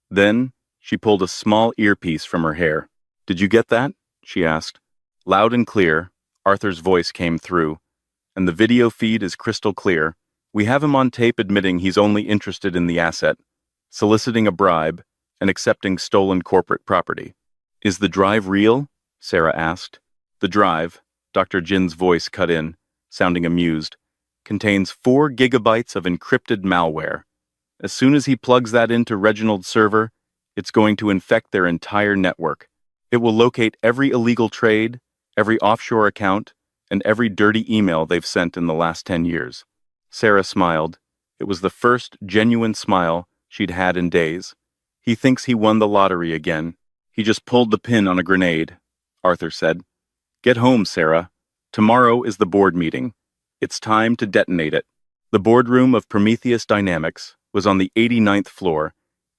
S1: Then, she pulled a small earpiece from her hair. Did you get that? She asked. Loud and clear, Arthur's voice came through, and the video feed is crystal clear. We have him on tape admitting he's only interested in the asset, soliciting a bribe, and accepting stolen corporate property. Is the drive real? Sarah asked. The drive, Dr. Jin's voice cut in, sounding amused, contains 4 gigabytes of encrypted malware. As soon as he plugs that into Reginald's server, it's going to infect their entire network. It will locate every illegal trade, every offshore account, and every dirty email they've sent in the last 10 years. Sarah smiled. It was the first genuine smile she'd had in days. He thinks he won the lottery again. He just pulled the pin on a grenade, Arthur said. Get home, Sarah. Tomorrow is the board meeting. It's time to detonate it. The boardroom of Prometheus Dynamics was on the 89th floor,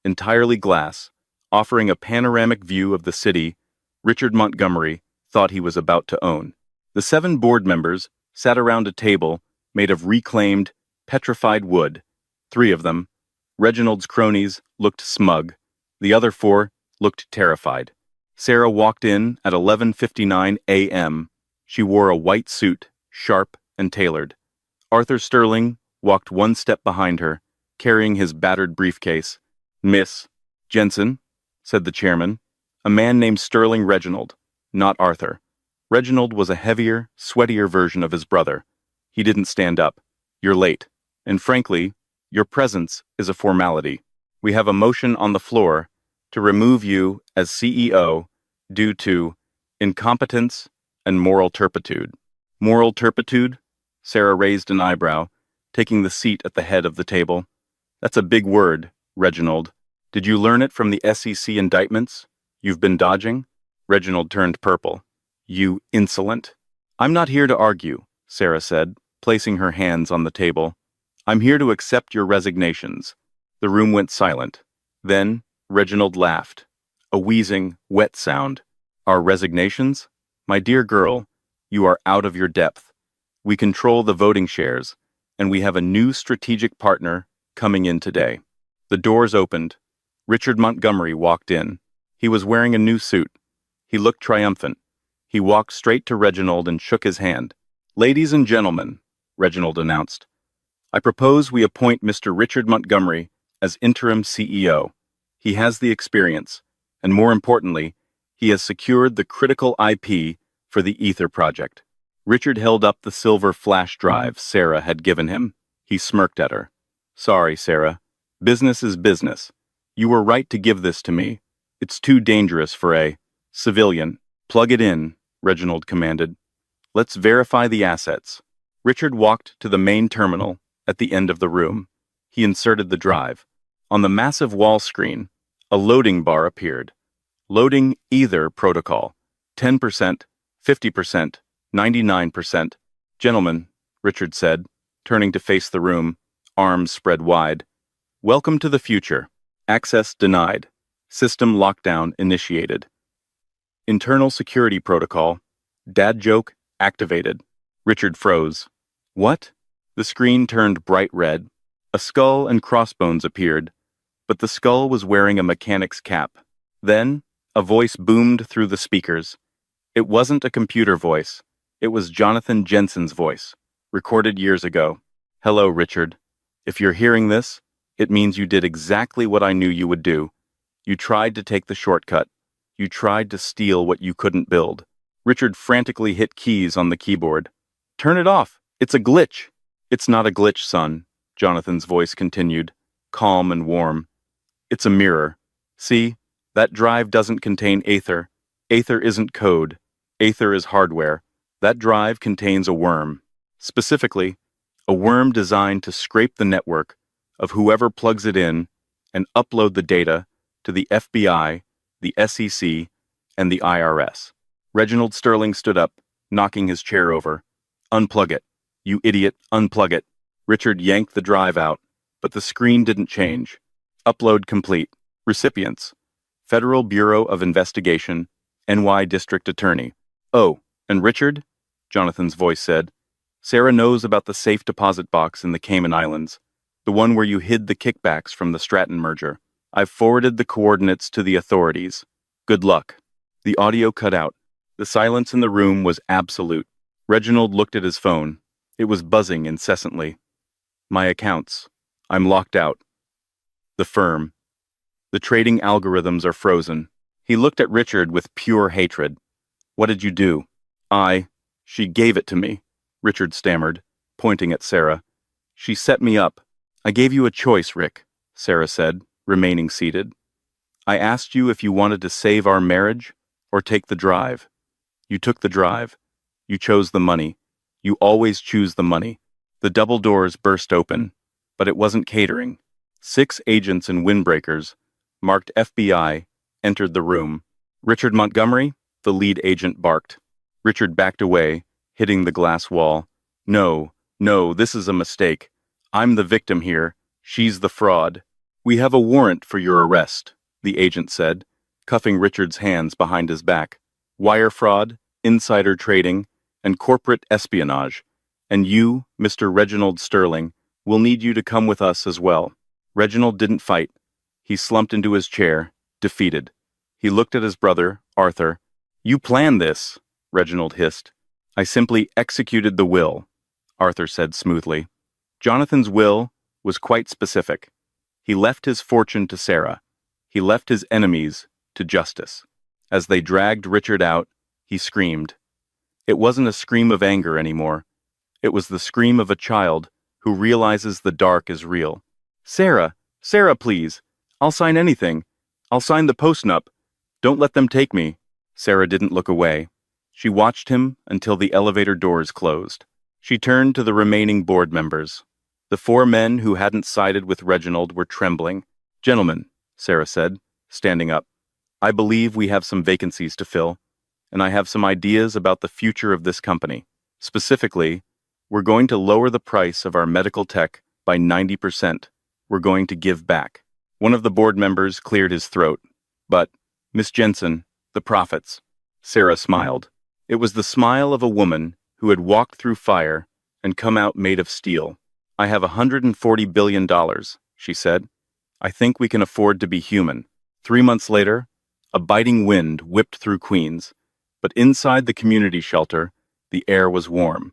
S1: entirely glass, offering a panoramic view of the city Richard Montgomery thought he was about to own. The 7 board members sat around a table made of reclaimed, petrified wood. 3 of them, Reginald's cronies, looked smug. The other 4 looked terrified. Sarah walked in at 11:59 a.m. She wore a white suit, sharp and tailored. Arthur Sterling walked 1 step behind her, carrying his battered briefcase. Miss Jensen, said the chairman, a man named Sterling Reginald, not Arthur. Reginald was a heavier, sweatier version of his brother. He didn't stand up. You're late. And frankly, your presence is a formality. We have a motion on the floor to remove you as CEO due to incompetence and moral turpitude. Moral turpitude? Sarah raised an eyebrow, taking the seat at the head of the table. That's a big word, Reginald. Did you learn it from the SEC indictments you've been dodging? Reginald turned purple. You insolent. I'm not here to argue, Sarah said, placing her hands on the table. I'm here to accept your resignations. The room went silent. Then, Reginald laughed. A wheezing, wet sound. Our resignations? My dear girl, you are out of your depth. We control the voting shares, and we have a new strategic partner coming in today. The doors opened. Richard Montgomery walked in. He was wearing a new suit. He looked triumphant. He walked straight to Reginald and shook his hand. Ladies and gentlemen, Reginald announced, I propose we appoint Mr. Richard Montgomery as interim CEO. He has the experience, and more importantly, he has secured the critical IP for the Ether project. Richard held up the silver flash drive Sarah had given him. He smirked at her. Sorry, Sarah. Business is business. You were right to give this to me. It's too dangerous for a civilian. Plug it in, Reginald commanded. Let's verify the assets. Richard walked to the main terminal at the end of the room. He inserted the drive. On the massive wall screen, a loading bar appeared. Loading Ether protocol. 10%, 50%, 99%. Gentlemen, Richard said, turning to face the room, arms spread wide. Welcome to the future. Access denied. System lockdown initiated. Internal security protocol. Dad joke activated. Richard froze. What? The screen turned bright red. A skull and crossbones appeared, but the skull was wearing a mechanic's cap. Then, a voice boomed through the speakers. It wasn't a computer voice. It was Jonathan Jensen's voice, recorded years ago. Hello, Richard. If you're hearing this, it means you did exactly what I knew you would do. You tried to take the shortcut. You tried to steal what you couldn't build. Richard frantically hit keys on the keyboard. Turn it off. It's a glitch. It's not a glitch, son, Jonathan's voice continued, calm and warm. It's a mirror. See, that drive doesn't contain Aether. Aether isn't code. Aether is hardware. That drive contains a worm. Specifically, a worm designed to scrape the network of whoever plugs it in and upload the data to the FBI, the SEC, and the IRS. Reginald Sterling stood up, knocking his chair over. Unplug it. You idiot, unplug it. Richard yanked the drive out. But the screen didn't change. Upload complete. Recipients: Federal Bureau of Investigation, NY District Attorney. Oh, and Richard? Jonathan's voice said. Sarah knows about the safe deposit box in the Cayman Islands, the one where you hid the kickbacks from the Stratton merger. I've forwarded the coordinates to the authorities. Good luck. The audio cut out. The silence in the room was absolute. Reginald looked at his phone. It was buzzing incessantly. My accounts. I'm locked out. The firm. The trading algorithms are frozen. He looked at Richard with pure hatred. What did you do? She gave it to me, Richard stammered, pointing at Sarah. She set me up. I gave you a choice, Rick, Sarah said, remaining seated. I asked you if you wanted to save our marriage or take the drive. You took the drive. You chose the money. You always choose the money. The double doors burst open, but it wasn't catering. 6 agents in windbreakers, marked FBI, entered the room. Richard Montgomery? The lead agent barked. Richard backed away, hitting the glass wall. No, this is a mistake. I'm the victim here. She's the fraud. We have a warrant for your arrest, the agent said, cuffing Richard's hands behind his back. Wire fraud, insider trading, and corporate espionage. And you, Mr. Reginald Sterling, will need you to come with us as well. Reginald didn't fight. He slumped into his chair, defeated. He looked at his brother, Arthur. You planned this, Reginald hissed. I simply executed the will, Arthur said smoothly. Jonathan's will was quite specific. He left his fortune to Sarah. He left his enemies to justice. As they dragged Richard out, he screamed. It wasn't a scream of anger anymore. It was the scream of a child who realizes the dark is real. Sarah, please. I'll sign anything. I'll sign the postnup. Don't let them take me. Sarah didn't look away. She watched him until the elevator doors closed. She turned to the remaining board members. The 4 men who hadn't sided with Reginald were trembling. Gentlemen, Sarah said, standing up, I believe we have some vacancies to fill, and I have some ideas about the future of this company. Specifically, we're going to lower the price of our medical tech by 90%. We're going to give back. One of the board members cleared his throat. But, Miss Jensen, the profits. Sarah smiled. It was the smile of a woman who had walked through fire and come out made of steel. I have $140 billion, she said. I think we can afford to be human. 3 months later, a biting wind whipped through Queens, but inside the community shelter, the air was warm.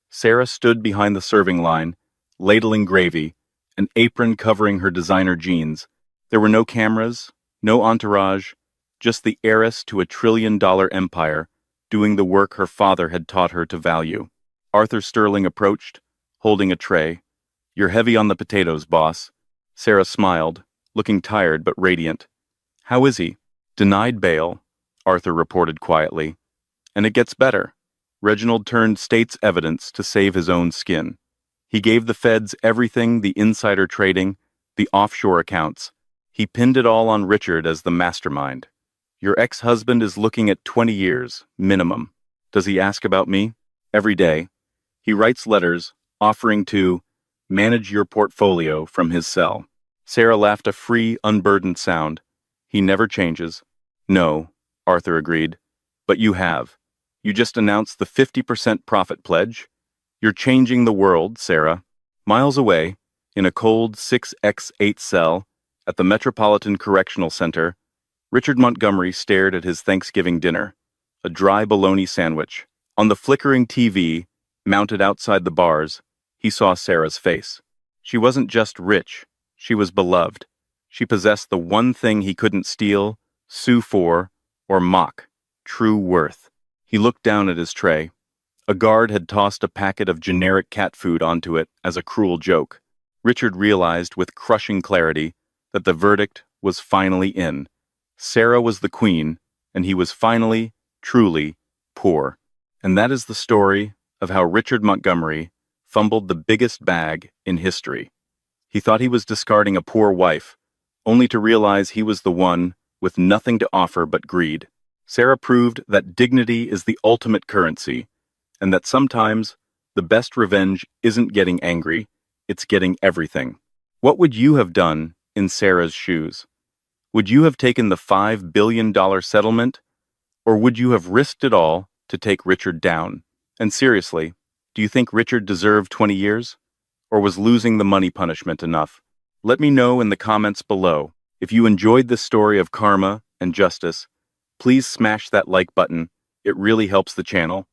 S1: Sarah stood behind the serving line, ladling gravy, an apron covering her designer jeans. There were no cameras, no entourage, just the heiress to a $1 trillion empire doing the work her father had taught her to value. Arthur Sterling approached, holding a tray. You're heavy on the potatoes, boss. Sarah smiled, looking tired but radiant. How is he? Denied bail, Arthur reported quietly. And it gets better. Reginald turned state's evidence to save his own skin. He gave the feds everything, the insider trading, the offshore accounts. He pinned it all on Richard as the mastermind. Your ex-husband is looking at 20 years, minimum. Does he ask about me? Every day. He writes letters, offering to manage your portfolio from his cell. Sarah laughed a free, unburdened sound. He never changes. No, Arthur agreed. But you have. You just announced the 50% profit pledge. You're changing the world, Sarah. Miles away, in a cold 6x8 cell at the Metropolitan Correctional Center, Richard Montgomery stared at his Thanksgiving dinner, a dry bologna sandwich. On the flickering TV, mounted outside the bars, he saw Sarah's face. She wasn't just rich, she was beloved. She possessed the one thing he couldn't steal, sue for, or mock, true worth. He looked down at his tray. A guard had tossed a packet of generic cat food onto it as a cruel joke. Richard realized with crushing clarity that the verdict was finally in. Sarah was the queen, and he was finally, truly, poor. And that is the story of how Richard Montgomery fumbled the biggest bag in history. He thought he was discarding a poor wife, only to realize he was the one with nothing to offer but greed. Sarah proved that dignity is the ultimate currency, and that sometimes the best revenge isn't getting angry, it's getting everything. What would you have done in Sarah's shoes? Would you have taken the $5 billion settlement, or would you have risked it all to take Richard down? And seriously, do you think Richard deserved 20 years? Or was losing the money punishment enough? Let me know in the comments below. If you enjoyed this story of karma and justice, please smash that like button. It really helps the channel.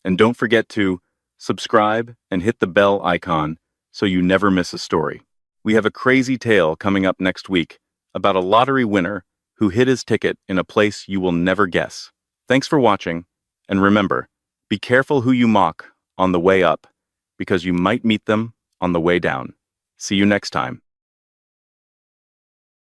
S1: And don't forget to subscribe and hit the bell icon so you never miss a story. We have a crazy tale coming up next week about a lottery winner who hid his ticket in a place you will never guess. Thanks for watching, and remember, be careful who you mock on the way up, because you might meet them on the way down. See you next time.